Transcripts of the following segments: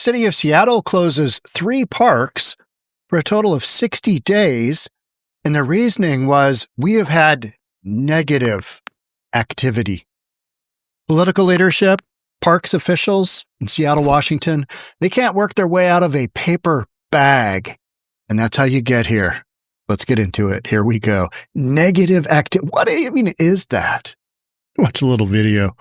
City of Seattle closes 3 parks for a total of 60 days, and the reasoning was we have had negative activity. Political leadership, parks officials in Seattle, Washington, they can't work their way out of a paper bag, and that's how you get here. Let's get into it. Here we go. Negative activity. What is that? Watch a little video.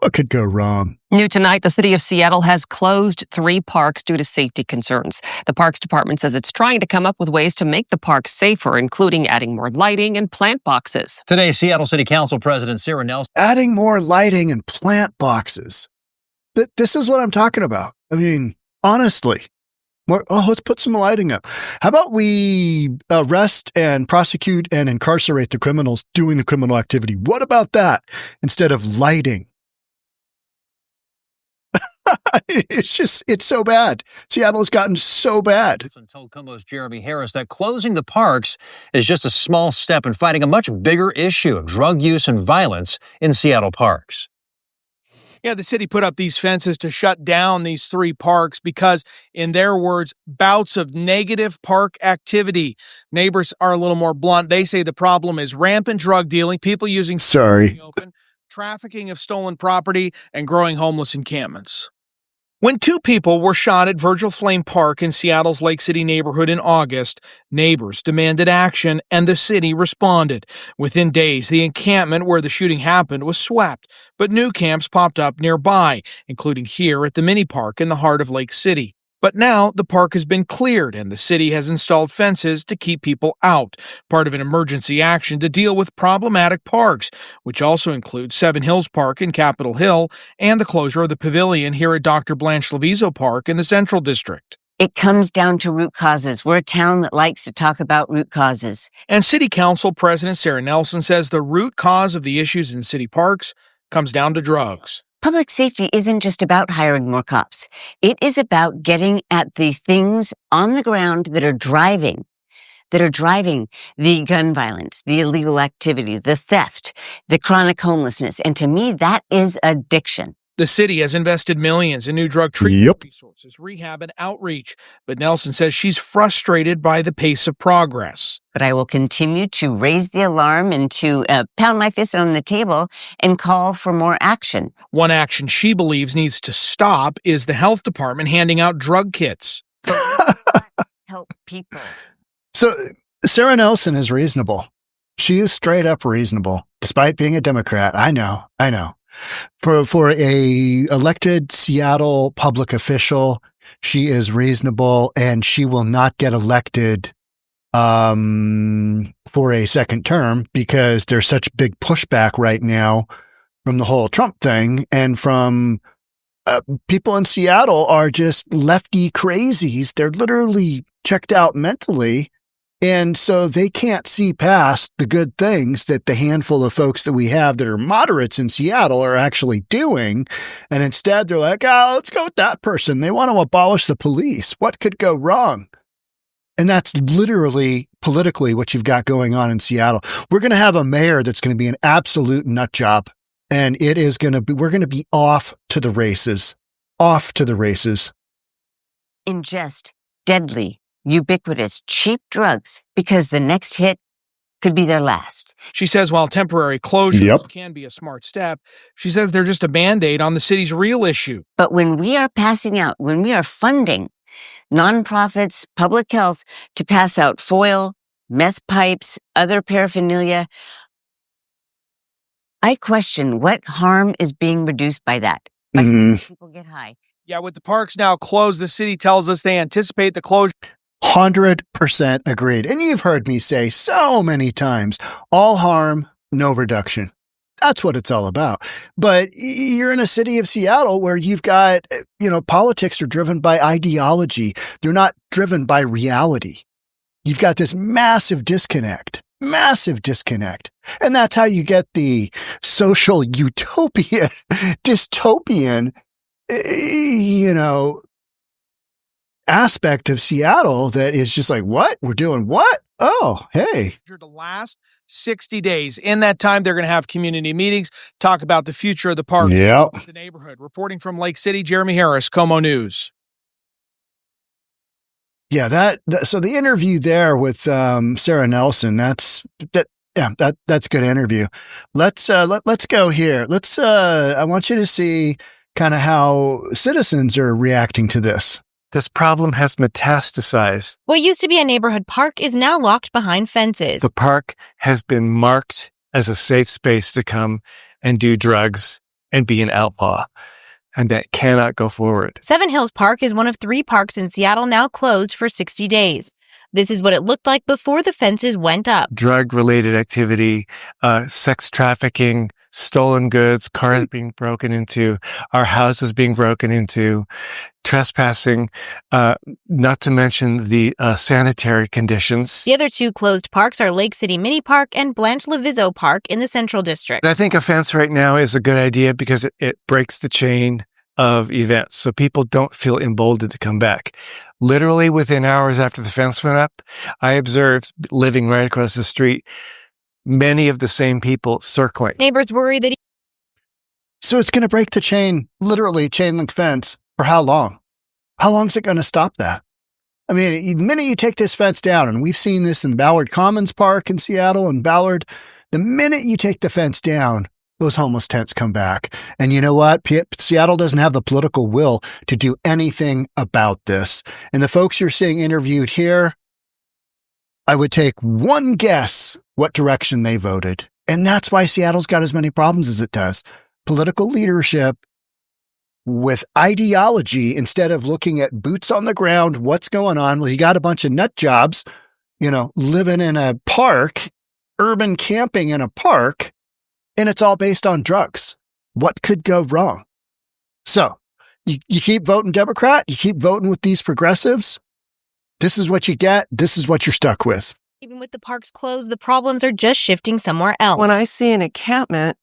What could go wrong? New tonight, the city of Seattle has closed 3 parks due to safety concerns. The Parks Department says it's trying to come up with ways to make the parks safer, including adding more lighting and plant boxes. Today, Seattle City Council President 𝗧𝗜𝗠𝗘𝗦𝗧𝗛. Adding more lighting and plant boxes. This is what I'm talking about. I mean, honestly. Let's put some lighting up. How about we arrest and prosecute and incarcerate the criminals doing the criminal activity? What about that instead of lighting? It's so bad. Seattle has gotten so bad. Told KOMO's Jeremy Harris that closing the parks is just a small step in fighting a much bigger issue of drug use and violence in Seattle parks. Yeah, the city put up these fences to shut down these 3 parks because, in their words, bouts of negative park activity. Neighbors are a little more blunt. They say the problem is rampant drug dealing, people using open, trafficking of stolen property, and growing homeless encampments. When 2 people were shot at Virgil Flame Park in Seattle's Lake City neighborhood in August, neighbors demanded action, and the city responded. Within days, the encampment where the shooting happened was swept, but new camps popped up nearby, including here at the mini park in the heart of Lake City. But now the park has been cleared and the city has installed fences to keep people out, part of an emergency action to deal with problematic parks, which also includes Seven Hills Park in Capitol Hill and the closure of the pavilion here at Dr. Blanche Levizo Park in the Central District. It comes down to root causes. We're a town that likes to talk about root causes. And City Council President Sarah Nelson says the root cause of the issues in city parks comes down to drugs. Public safety isn't just about hiring more cops. It is about getting at the things on the ground that are driving the gun violence, the illegal activity, the theft, the chronic homelessness. And to me, that is addiction. The city has invested millions in new drug treatment resources, rehab, and outreach. But Nelson says she's frustrated by the pace of progress. But I will continue to raise the alarm and to pound my fist on the table and call for more action. One action she believes needs to stop is the health department handing out drug kits. Help people. So Sarah Nelson is reasonable. She is straight up reasonable, despite being a Democrat. I know. For a elected Seattle public official, she is reasonable, and she will not get elected for a second term because there's such big pushback right now from the whole Trump thing, and from people in Seattle are just lefty crazies. They're literally checked out mentally. And so they can't see past the good things that the handful of folks that we have that are moderates in Seattle are actually doing. And instead they're like, let's go with that person. They want to abolish the police. What could go wrong? And that's literally politically what you've got going on in Seattle. We're going to have a mayor that's going to be an absolute nut job. And we're going to be off to the races. Ingest deadly, ubiquitous, cheap drugs because the next hit could be their last. She says while temporary closures can be a smart step, she says they're just a Band-Aid on the city's real issue. But when we are funding nonprofits, public health to pass out foil, meth pipes, other paraphernalia, I question what harm is being reduced by that. People get high. Yeah, with the parks now closed, the city tells us they anticipate the closure. 100% agreed. And you've heard me say so many times, all harm, no reduction. That's what it's all about. But you're in a city of Seattle where you've got, politics are driven by ideology. They're not driven by reality. You've got this massive disconnect. And that's how you get the social utopia, dystopian, aspect of Seattle that is just like, what? We're doing what? Oh, hey. The last 60 days. In that time, they're going to have community meetings, talk about the future of the park, the neighborhood. Reporting from Lake City, Jeremy Harris, KOMO News. Yeah, so the interview there with Sarah Nelson, that's a good interview. Let's go here. I want you to see kind of how citizens are reacting to this. This problem has metastasized. What used to be a neighborhood park is now locked behind fences. The park has been marked as a safe space to come and do drugs and be an outlaw. And that cannot go forward. Seven Hills Park is one of 3 parks in Seattle now closed for 60 days. This is what it looked like before the fences went up. Drug-related activity, sex trafficking, stolen goods, cars being broken into, our houses being broken into, trespassing, not to mention the sanitary conditions. The other 2 closed parks are Lake City Mini Park and Blanche Levizo Park in the Central District. And I think a fence right now is a good idea because it breaks the chain of events, so people don't feel emboldened to come back. Literally within hours after the fence went up, I observed, living right across the street, many of the same people circling. Neighbors worry that So it's going to break the chain, literally chain link fence, for how long? How long is it going to stop that? I mean, the minute you take this fence down, and we've seen this in Ballard Commons Park in Seattle and Ballard, the minute you take the fence down, those homeless tents come back. And you know what? Seattle doesn't have the political will to do anything about this. And the folks you're seeing interviewed here, I would take one guess what direction they voted. And that's why Seattle's got as many problems as it does. Political leadership with ideology instead of looking at boots on the ground, what's going on. Well, you got a bunch of nut jobs, living in a park, urban camping in a park, and it's all based on drugs. What could go wrong? So you keep voting Democrat, you keep voting with these progressives. This is what you get. This is what you're stuck with. even with the parks closed, the problems are just shifting somewhere else. When I see an encampment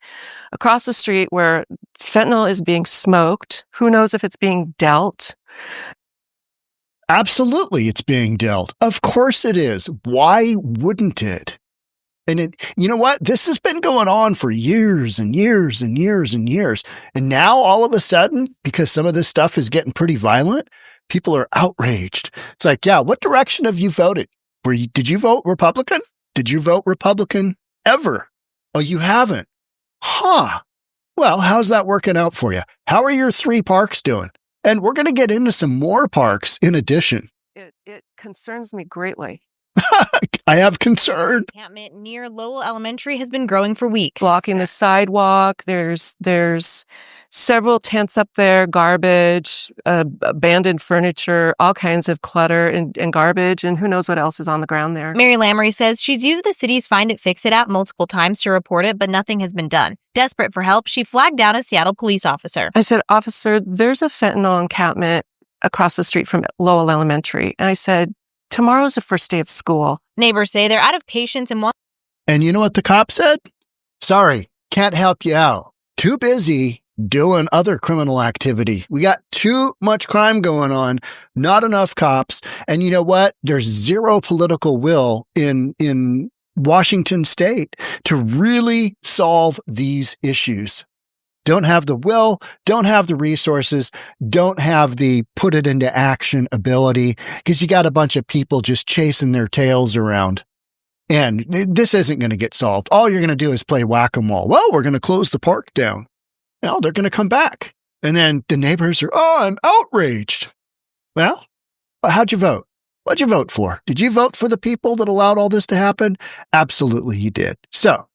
across the street where fentanyl is being smoked, who knows if it's being dealt? Absolutely, it's being dealt. Of course it is. Why wouldn't it? And you know what? This has been going on for years and years and years and years. And now all of a sudden, because some of this stuff is getting pretty violent, people are outraged. It's like, yeah, what direction have you voted? Did you vote Republican? Did you vote Republican ever? Oh, you haven't? Huh. Well, how's that working out for you? How are your 3 parks doing? And we're going to get into some more parks in addition. It concerns me greatly. I have concern. Encampment near Lowell Elementary has been growing for weeks. Blocking the sidewalk. There's several tents up there, garbage, abandoned furniture, all kinds of clutter and garbage, and who knows what else is on the ground there. Mary Lamry says she's used the city's Find It, Fix It app multiple times to report it, but nothing has been done. Desperate for help, she flagged down a Seattle police officer. I said, "Officer, there's a fentanyl encampment across the street from Lowell Elementary." And I said, "Tomorrow's the first day of school." Neighbors say they're out of patience and want... And you know what the cop said? Sorry, can't help you out. Too busy doing other criminal activity. We got too much crime going on, not enough cops. And you know what? There's zero political will in Washington state to really solve these issues. Don't have the will, don't have the resources, don't have the put it into action ability, because you got a bunch of people just chasing their tails around. And this isn't going to get solved. All you're going to do is play whack-a-mole. Well, we're going to close the park down. Well, they're going to come back. And then the neighbors are, I'm outraged. Well, how'd you vote? What'd you vote for? Did you vote for the people that allowed all this to happen? Absolutely, you did. So,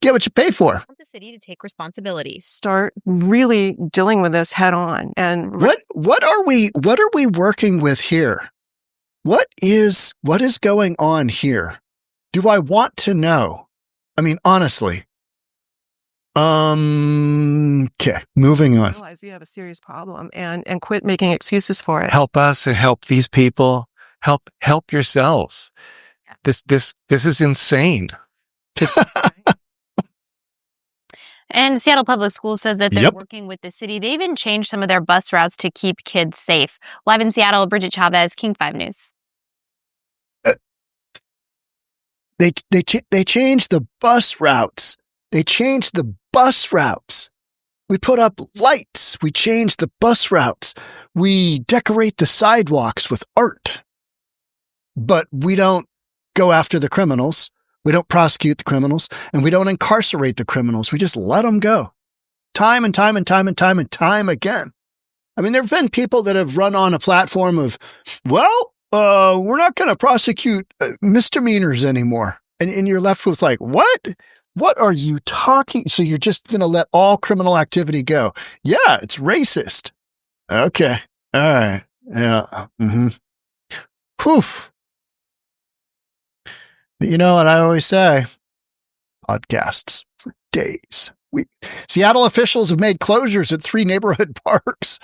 get what you pay for. Want the city to take responsibility. Start really dealing with this head on. And what are we working with here? What is going on here? Do I want to know? I mean, honestly. Okay, moving on. Realize you have a serious problem and quit making excuses for it. Help us and help these people. Help yourselves. This is insane. And Seattle Public Schools says that they're working with the city. They even changed some of their bus routes to keep kids safe. Live in Seattle, 𝗏𝗏𝗏𝗏, King 5 News. They changed the bus routes. They changed the bus routes. We put up lights. We changed the bus routes. We decorate the sidewalks with art. but we don't go after the criminals. We don't prosecute the criminals, and we don't incarcerate the criminals. We just let them go. Time and time and time and time and time again. I mean, there have been people that have run on a platform of, well, we're not going to prosecute misdemeanors anymore. And you're left with like, what? What are you talking? So you're just going to let all criminal activity go? Yeah, it's racist. Okay. All right. Yeah. Mm-hmm. Whew. But you know what I always say? Podcasts for days. Seattle officials have made closures at 3 neighborhood parks.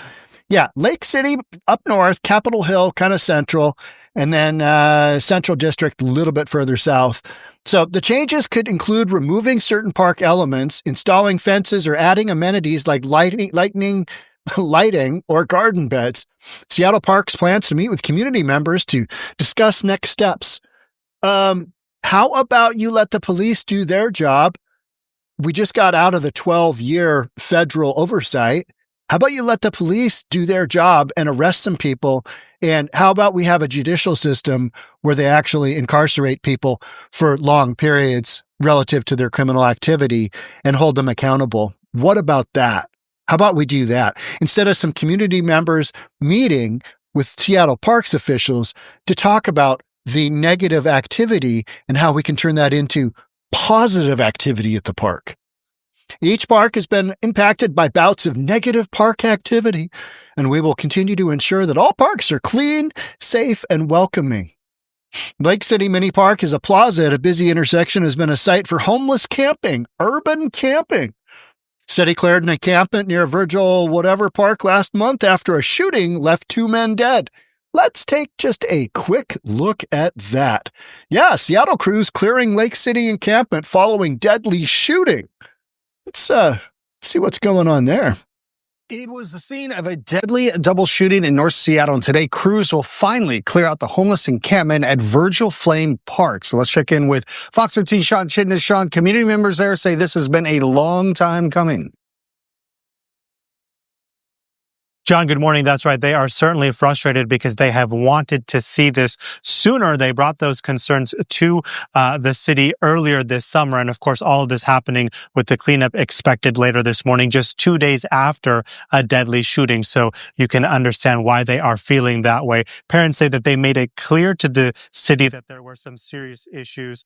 Yeah, Lake City up north, Capitol Hill kind of central, and then Central District a little bit further south. So the changes could include removing certain park elements, installing fences, or adding amenities like lighting or garden beds. Seattle Parks plans to meet with community members to discuss next steps. How about you let the police do their job? We just got out of the 12-year federal oversight. How about you let the police do their job and arrest some people? And how about we have a judicial system where they actually incarcerate people for long periods relative to their criminal activity and hold them accountable? What about that? How about we do that? Instead of some community members meeting with Seattle Parks officials to talk about the negative activity and how we can turn that into positive activity at the park. Each park has been impacted by bouts of negative park activity, and we will continue to ensure that all parks are clean, safe, and welcoming. Lake City Mini Park is a plaza at a busy intersection, has been a site for homeless camping, urban camping. City cleared an encampment near Virgil whatever park last month after a shooting left 2 men dead. Let's take just a quick look at that. Yeah, Seattle crews clearing Lake City encampment following deadly shooting. Let's see what's going on there. It was the scene of a deadly double shooting in North Seattle, and today crews will finally clear out the homeless encampment at Virgil Flame Park. So let's check in with Fox 13 Sean Chitnis. Sean, community members there say this has been a long time coming. John, good morning. That's right. They are certainly frustrated because they have wanted to see this sooner. They brought those concerns to the city earlier this summer. And of course, all of this happening with the cleanup expected later this morning, just 2 days after a deadly shooting. So you can understand why they are feeling that way. Parents say that they made it clear to the city that there were some serious issues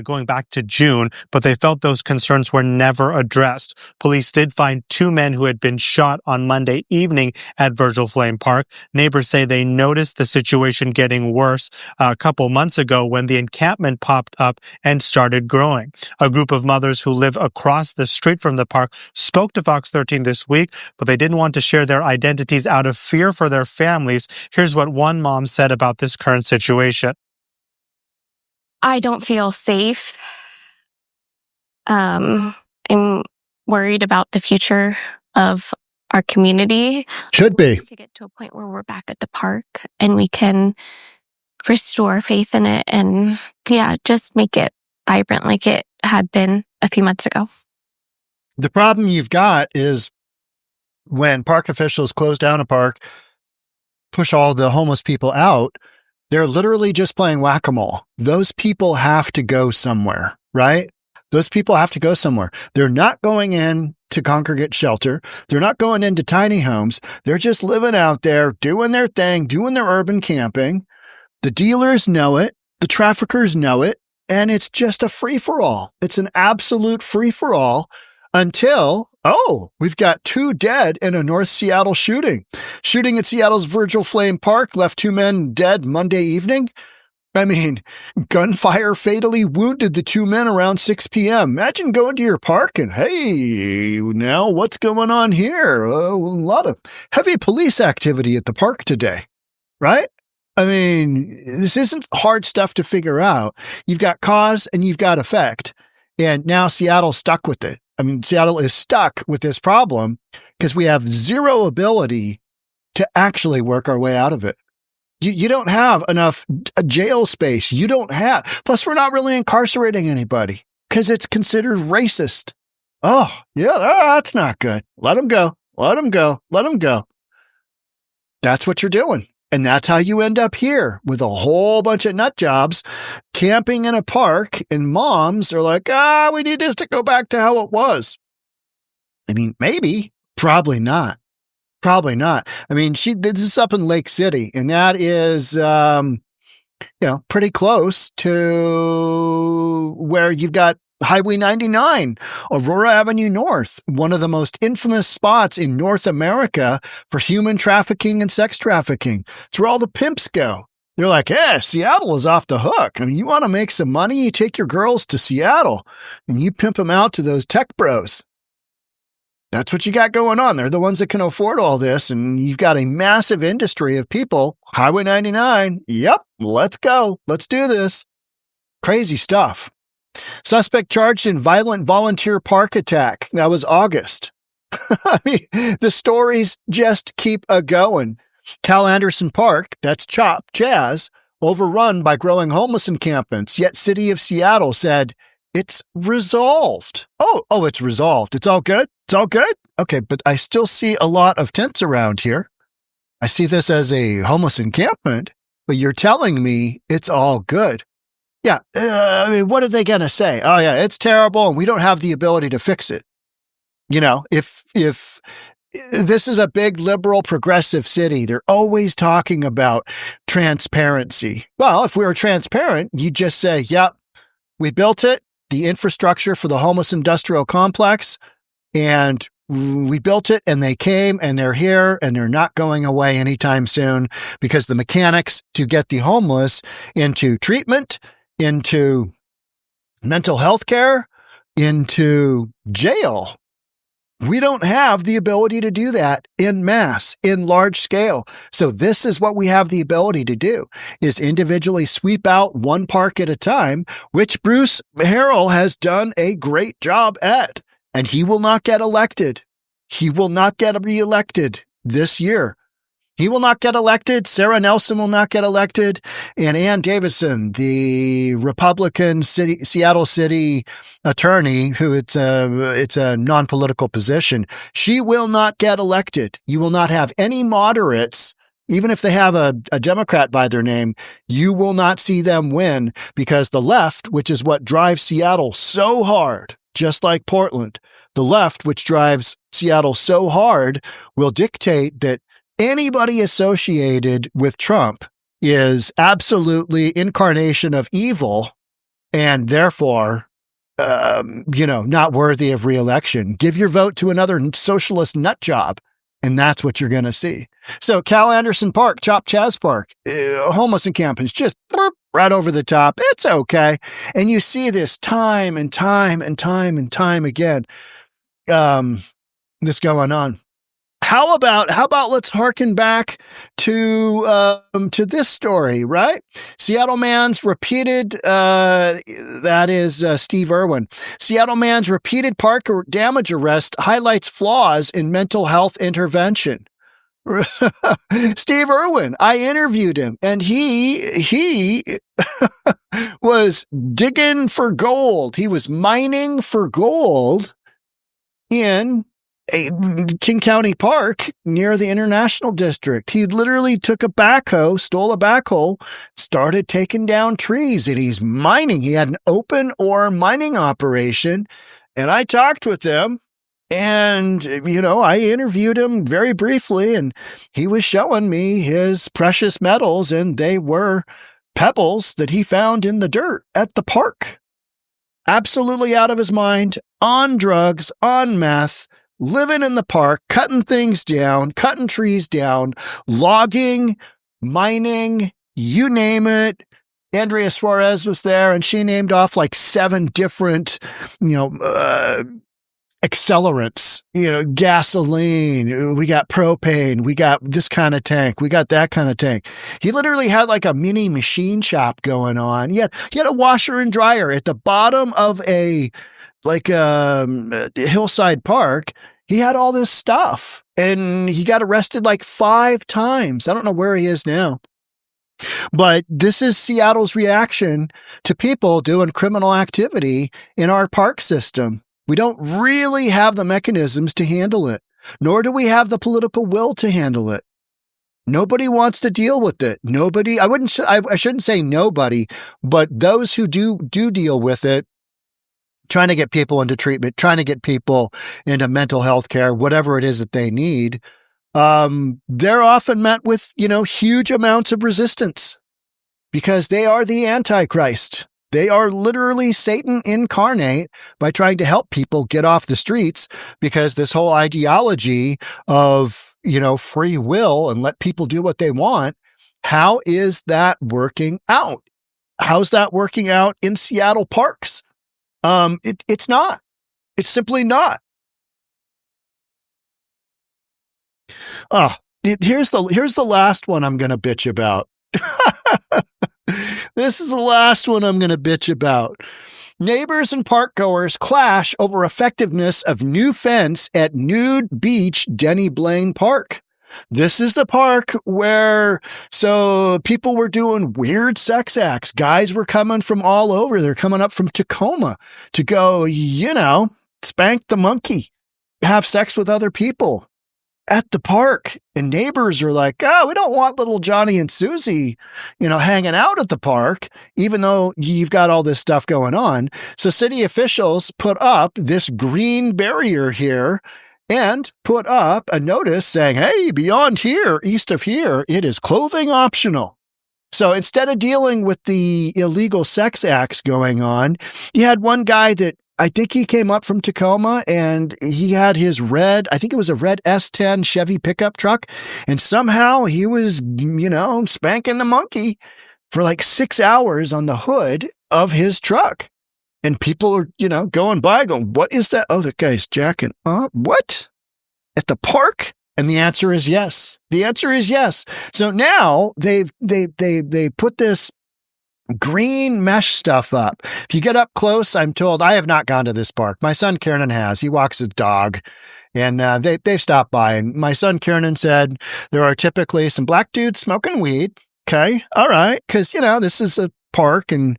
going back to June, but they felt those concerns were never addressed. Police did find 2 men who had been shot on Monday evening at Virgil Flame Park. Neighbors say they noticed the situation getting worse a couple months ago when the encampment popped up and started growing. A group of mothers who live across the street from the park spoke to Fox 13 this week, but they didn't want to share their identities out of fear for their families. Here's what one mom said about this current situation. I don't feel safe. I'm worried about the future of our community. Should be. To get to a point where we're back at the park and we can restore faith in it and, just make it vibrant like it had been a few months ago. The problem you've got is when park officials close down a park, push all the homeless people out, they're literally just playing whack-a-mole. Those people have to go somewhere, right? Those people have to go somewhere. They're not going in to congregate shelter. They're not going into tiny homes. They're just living out there, doing their thing, doing their urban camping. The dealers know it. The traffickers know it. And it's just a free-for-all. It's an absolute free-for-all until, we've got 2 dead in a North Seattle shooting. Shooting at Seattle's Virgil Flame Park left 2 men dead Monday evening. I mean, gunfire fatally wounded the 2 men around 6 p.m. Imagine going to your park and, hey, now what's going on here? A lot of heavy police activity at the park today, right? I mean, this isn't hard stuff to figure out. You've got cause and you've got effect. And now Seattle's stuck with it. I mean, Seattle is stuck with this problem because we have zero ability to actually work our way out of it. You don't have enough jail space. You don't have. Plus, we're not really incarcerating anybody because it's considered racist. Oh, yeah, that's not good. Let them go. Let them go. Let them go. That's what you're doing. And that's how you end up here with a whole bunch of nut jobs camping in a park, and moms are like, we need this to go back to how it was. I mean, maybe, probably not. Probably not. I mean, this is up in Lake City, and that is, pretty close to where you've got Highway 99, Aurora Avenue North, one of the most infamous spots in North America for human trafficking and sex trafficking. It's where all the pimps go. They're like, Seattle is off the hook. I mean, you want to make some money, you take your girls to Seattle and you pimp them out to those tech bros. That's what you got going on. They're the ones that can afford all this, and you've got a massive industry of people. Highway 99, yep, let's go. Let's do this. Crazy stuff. Suspect charged in violent volunteer park attack. That was August. I mean, the stories just keep a-going. Cal Anderson Park, that's 𝗧𝗓𝗏, overrun by growing homeless encampments, yet City of Seattle said it's resolved. Oh, it's resolved. It's all good? It's all good? Okay, but I still see a lot of tents around here. I see this as a homeless encampment, but you're telling me it's all good. Yeah, I mean, what are they going to say? Oh, yeah, it's terrible, and we don't have the ability to fix it. You know, if this is a big liberal progressive city, they're always talking about transparency. Well, if we were transparent, you'd just say, yep, we built it, the infrastructure for the homeless industrial complex, and we built it, and they came, and they're here, and they're not going away anytime soon, because the mechanics to get the homeless into treatment, into mental health care, into jail, we don't have the ability to do that in mass, in large scale. So this is what we have the ability to do, is individually sweep out one park at a time, which Bruce Harrell has done a great job at. And he will not get elected. He will not get reelected this year. He will not get elected. Sarah Nelson will not get elected. And Ann Davison, the Republican Seattle City attorney, who it's a non-political position, she will not get elected. You will not have any moderates, even if they have a Democrat by their name, you will not see them win, because the left, which is what drives Seattle so hard, just like Portland, the left, which drives Seattle so hard, will dictate that anybody associated with Trump is absolutely incarnation of evil and therefore, not worthy of reelection. Give your vote to another socialist nut job, and that's what you're going to see. So Cal Anderson Park, 𝗧𝗓𝗏 Park, homeless encampments, just right over the top. It's okay. And you see this time and time and time and time again, this going on. How about let's harken back to this story, right? Seattle man's repeated, that is Steve Irwin. Seattle man's repeated park damage arrest highlights flaws in mental health intervention. Steve Irwin, I interviewed him, and he was digging for gold. He was mining for gold in a King County Park near the International District. He literally took a backhoe, stole a backhoe, started taking down trees, and he's mining. He had an open ore mining operation, and I talked with him, and, I interviewed him very briefly, and he was showing me his precious metals, and they were pebbles that he found in the dirt at the park. Absolutely out of his mind, on drugs, on meth, living in the park, cutting things down, cutting trees down, logging, mining, you name it. Andrea Suarez was there, and she named off like 7 different, accelerants, gasoline, we got propane, we got this kind of tank, we got that kind of tank. He literally had like a mini machine shop going on. He had a washer and dryer at the bottom of a hillside park. He had all this stuff, and he got arrested like 5 times. I don't know where he is now. But this is Seattle's reaction to people doing criminal activity in our park system. We don't really have the mechanisms to handle it, nor do we have the political will to handle it. Nobody wants to deal with it. Nobody, I shouldn't say nobody, but those who do deal with it, trying to get people into treatment, trying to get people into mental health care, whatever it is that they need, they're often met with, huge amounts of resistance because they are the Antichrist. They are literally Satan incarnate by trying to help people get off the streets because this whole ideology of, free will and let people do what they want. How is that working out? How's that working out in Seattle parks? It's not. It's simply not. Here's the last one I'm going to bitch about. This is the last one I'm going to bitch about. Neighbors and park goers clash over effectiveness of new fence at Nude Beach Denny Blaine Park. This is the park where, people were doing weird sex acts. Guys were coming from all over. They're coming up from Tacoma to go, spank the monkey, have sex with other people at the park. And neighbors are like, we don't want little Johnny and Susie, hanging out at the park, even though you've got all this stuff going on. So city officials put up this green barrier here and put up a notice saying, hey, beyond here, east of here, it is clothing optional. So instead of dealing with the illegal sex acts going on, you had one guy that I think he came up from Tacoma and he had his red S10 Chevy pickup truck. And somehow he was, spanking the monkey for like 6 hours on the hood of his truck. And people are, going by going, what is that? Oh, the guy's jacking up. What? At the park? And the answer is yes. The answer is yes. So now they put this green mesh stuff up. If you get up close, I'm told, I have not gone to this park. My son Kiernan has. He walks his dog. And they've stopped by. And my son Kiernan said there are typically some black dudes smoking weed. Okay. All right. Because, this is a park and,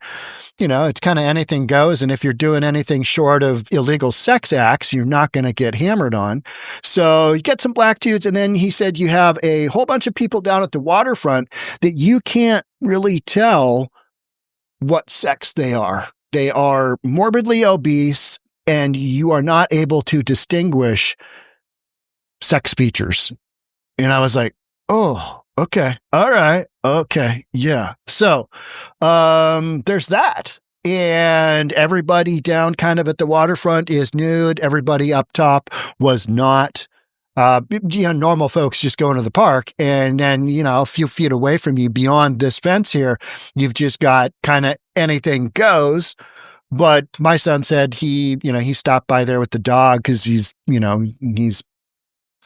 it's kind of anything goes. And if you're doing anything short of illegal sex acts, you're not going to get hammered on. So you get some black dudes. And then he said you have a whole bunch of people down at the waterfront that you can't really tell what sex they are. They are morbidly obese and you are not able to distinguish sex features. And I was like, oh, okay. All right. Okay. Yeah. So, there's that. And everybody down kind of at the waterfront is nude. Everybody up top was not. Normal folks just going to the park and then, a few feet away from you beyond this fence here, you've just got kind of anything goes. But my son said he stopped by there with the dog because he's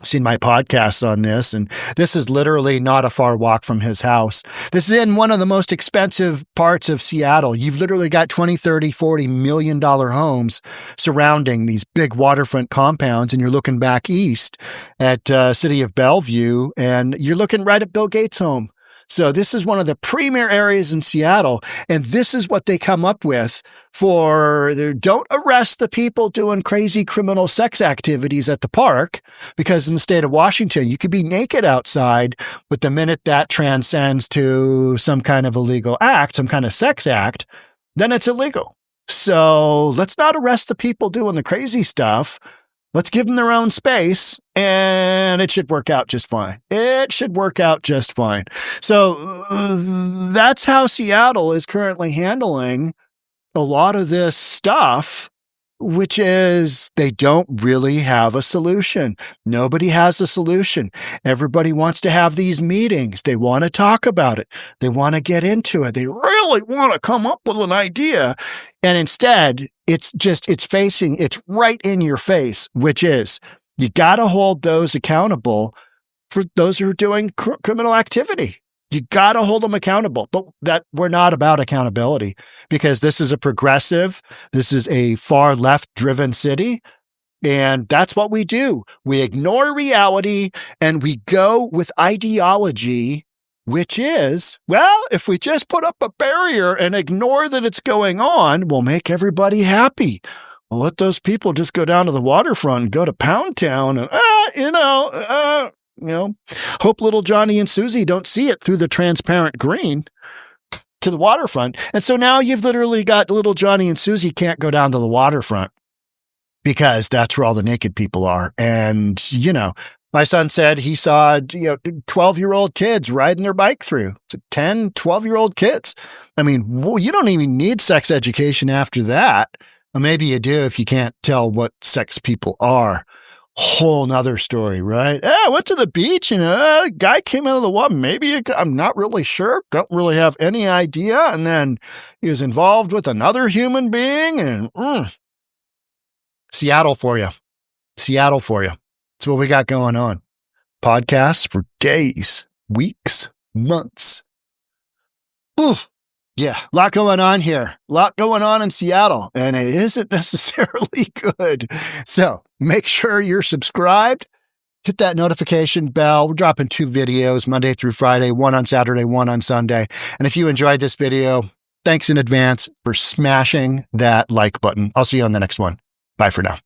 seen my podcast on this. And this is literally not a far walk from his house. This is in one of the most expensive parts of Seattle. You've literally got 20, 30, 40 million dollar homes surrounding these big waterfront compounds. And you're looking back east at city of Bellevue and you're looking right at Bill Gates' home. So this is one of the premier areas in Seattle. And this is what they come up with for don't arrest the people doing crazy criminal sex activities at the park, because in the state of Washington, you could be naked outside, but the minute that transcends to some kind of illegal act, some kind of sex act, then it's illegal. So let's not arrest the people doing the crazy stuff. Let's give them their own space and it should work out just fine. It should work out just fine. So that's how Seattle is currently handling a lot of this stuff, which is they don't really have a solution. Nobody has a solution. Everybody wants to have these meetings. They want to talk about it. They want to get into it. They really want to come up with an idea. And instead, it's right in your face, which is you got to hold those accountable for those who are doing criminal activity. You got to hold them accountable, but that we're not about accountability because this is a progressive, this is a far left driven city. And that's what we do. We ignore reality and we go with ideology, which is, well, if we just put up a barrier and ignore that it's going on, we'll make everybody happy. We'll let those people just go down to the waterfront and go to Pound Town and, Hope little Johnny and Susie don't see it through the transparent green to the waterfront. And so now you've literally got little Johnny and Susie can't go down to the waterfront because that's where all the naked people are. And, my son said he saw, 12-year-old kids riding their bike through. It's 10, 12-year-old kids. I mean, you don't even need sex education after that. Or maybe you do if you can't tell what sex people are. Whole nother story, right? I went to the beach and a guy came out of the water. Maybe I'm not really sure. Don't really have any idea. And then he was involved with another human being. And Seattle for you. Seattle for you. That's what we got going on. Podcasts for days, weeks, months. Oof. Yeah, a lot going on here. A lot going on in Seattle, and it isn't necessarily good. So make sure you're subscribed. Hit that notification bell. We're dropping 2 videos Monday through Friday, one on Saturday, one on Sunday. And if you enjoyed this video, thanks in advance for smashing that like button. I'll see you on the next one. Bye for now.